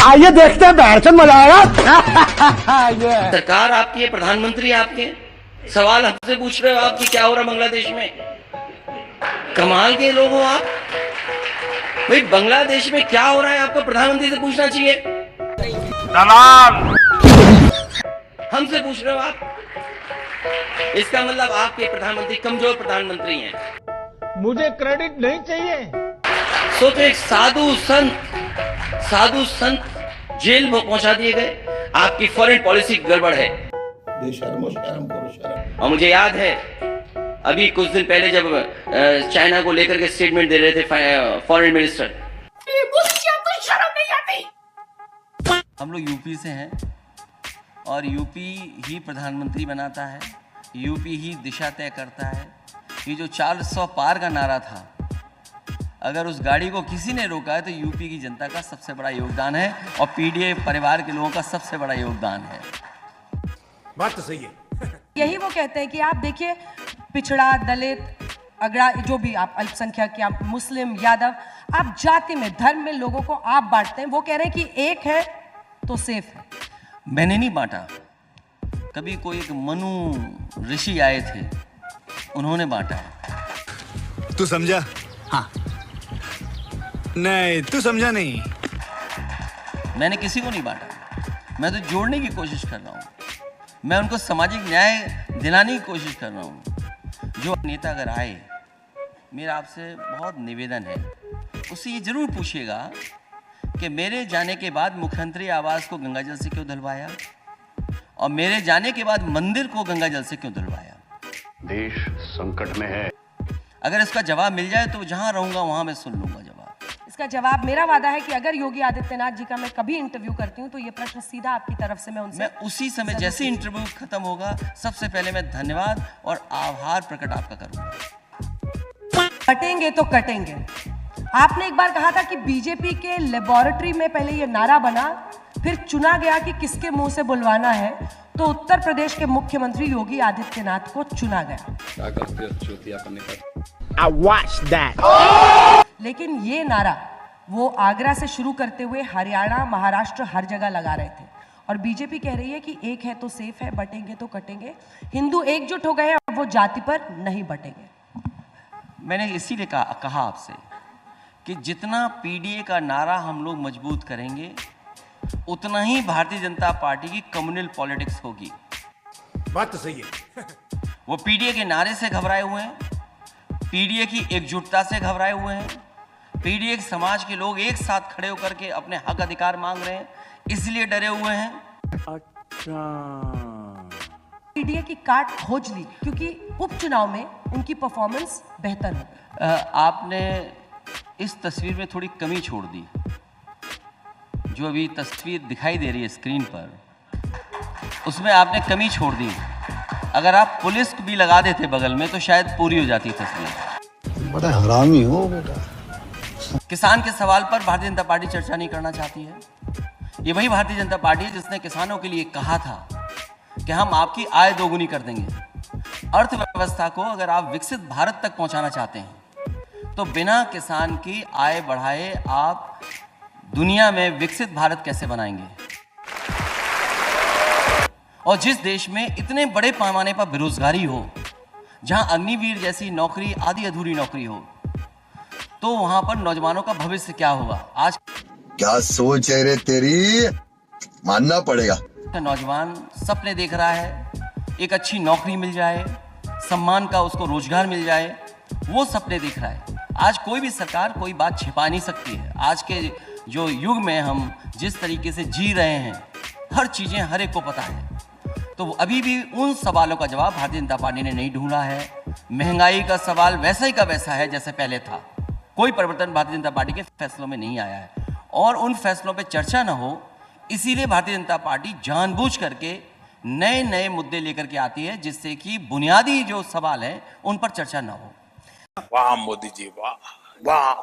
आइए देखते हैं, बैठन मजा आएगा। सरकार आपकी है, प्रधानमंत्री आपके, सवाल हमसे पूछ रहे हो आप कि क्या हो रहा बांग्लादेश में। कमाल के लोग हो आप भाई। बांग्लादेश में क्या हो रहा है आपको प्रधानमंत्री से पूछना चाहिए। दलाल हमसे पूछ रहे हो आप। इसका मतलब आपके प्रधानमंत्री कमजोर प्रधानमंत्री हैं। मुझे क्रेडिट नहीं चाहिए। सो तो एक साधु संत जेल में पहुंचा दिए गए। आपकी फॉरेन पॉलिसी गड़बड़ है। बेशर्मो शर्म करो शर्म। और मुझे याद है अभी कुछ दिन पहले जब चाइना को लेकर के स्टेटमेंट दे रहे थे फॉरेन मिनिस्टर, हम लोग यूपी से हैं और यूपी ही प्रधानमंत्री बनाता है, यूपी ही दिशा तय करता है। ये जो 400 पार का नारा था, अगर उस गाड़ी को किसी ने रोका है तो यूपी की जनता का सबसे बड़ा योगदान है और पीडीए परिवार के लोगों का सबसे बड़ा योगदान है। बात तो सही है। यही वो कहते हैं कि आप देखिए, पिछड़ा, दलित, अगड़ा, जो भी आप अल्पसंख्यक या मुस्लिम, यादव, आप जाति में, धर्म में लोगों को आप बांटते हैं। वो कह रहे हैं कि एक है तो सेफ है। मैंने नहीं बांटा, कभी कोई एक मनु ऋषि आए थे, उन्होंने बांटा। तू समझा? हाँ। नहीं, तू समझा नहीं। मैंने किसी को नहीं बांटा, मैं तो जोड़ने की कोशिश कर रहा हूँ। मैं उनको सामाजिक न्याय दिलाने की कोशिश कर रहा हूँ। जो नेता अगर आए, मेरा आपसे बहुत निवेदन है, उससे ये जरूर पूछिएगा कि मेरे जाने के बाद मुख्यमंत्री आवास को गंगाजल से क्यों धुलवाया और मेरे जाने के बाद मंदिर को गंगाजल से क्यों धुलवाया। देश संकट में है। अगर इसका जवाब मिल जाए तो जहां रहूंगा वहां मैं सुन लूंगा जवाब। इसका जवाब, मेरा वादा है कि अगर योगी आदित्यनाथ जी का मैं कभी इंटरव्यू करती हूँ तो ये प्रश्न सीधा आपकी तरफ से मैं उनसे, मैं उसी समय जैसे इंटरव्यू खत्म होगा, सबसे पहले मैं धन्यवाद और आभार प्रकट आपका करूंगा। कटेंगे तो कटेंगे। आपने एक बार कहा था कि बीजेपी के लेबोरेटरी में पहले ये नारा बना, फिर चुना गया कि किसके मुंह से बुलवाना है, तो उत्तर प्रदेश के मुख्यमंत्री योगी आदित्यनाथ को चुना गया। I watched that. लेकिन ये नारा वो आगरा से शुरू करते हुए हरियाणा, महाराष्ट्र, हर जगह लगा रहे थे। और बीजेपी कह रही है कि एक है तो सेफ है, बटेंगे तो कटेंगे। हिंदू एकजुट हो गए हैं, वो जाति पर नहीं बटेंगे। मैंने इसीलिए कहा आपसे कि जितना पीडीए का नारा हम लोग मजबूत करेंगे, उतना ही भारतीय जनता पार्टी की कम्युनल पॉलिटिक्स होगी। बात तो सही है। वो पीडीए के नारे से घबराए हुए हैं, पीडीए की एकजुटता से घबराए हुए हैं, पीडीए समाज के लोग एक साथ खड़े होकर के अपने हक अधिकार मांग रहे हैं, इसलिए डरे हुए हैं। अच्छा, पीडीए की काट खोज ली क्योंकि उपचुनाव में उनकी परफॉर्मेंस बेहतर हो। आपने इस तस्वीर में थोड़ी कमी छोड़ दी। जो अभी तस्वीर दिखाई दे रही है स्क्रीन पर, उसमें आपने कमी छोड़ दी। अगर आप पुलिस भी लगा देते बगल में तो शायद पूरी हो जाती तस्वीर। बड़ा हरामी हो बेटा। किसान के सवाल पर भारतीय जनता पार्टी चर्चा नहीं करना चाहती है। ये वही भारतीय जनता पार्टी है जिसने किसानों के लिए कहा था कि हम आपकी आय दोगुनी कर देंगे। अर्थव्यवस्था को अगर आप विकसित भारत तक पहुंचाना चाहते हैं तो बिना किसान की आय बढ़ाए आप दुनिया में विकसित भारत कैसे बनाएंगे। और जिस देश में इतने बड़े पैमाने पर बेरोजगारी हो, जहां अग्निवीर जैसी नौकरी आधी अधूरी नौकरी हो, तो वहां पर नौजवानों का भविष्य क्या होगा। आज क्या सोच है रे तेरी, मानना पड़ेगा। नौजवान सपने देख रहा है, एक अच्छी नौकरी मिल जाए, सम्मान का उसको रोजगार मिल जाए, वो सपने देख रहा है। आज कोई भी सरकार कोई बात छिपा नहीं सकती है। आज के जो युग में हम जिस तरीके से जी रहे हैं, हर चीजें हर एक को पता है। तो अभी भी उन सवालों का जवाब भारतीय जनता पार्टी ने नहीं ढूंढा है। महंगाई का सवाल वैसा ही का वैसा है जैसे पहले था। कोई परिवर्तन भारतीय जनता पार्टी के फैसलों में नहीं आया है और उन फैसलों पे चर्चा ना हो, इसीलिए भारतीय जनता पार्टी जानबूझ करके नए नए मुद्दे लेकर के आती है, जिससे कि बुनियादी जो सवाल है उन पर चर्चा ना हो। वाह मोदी जी, वाह वाह।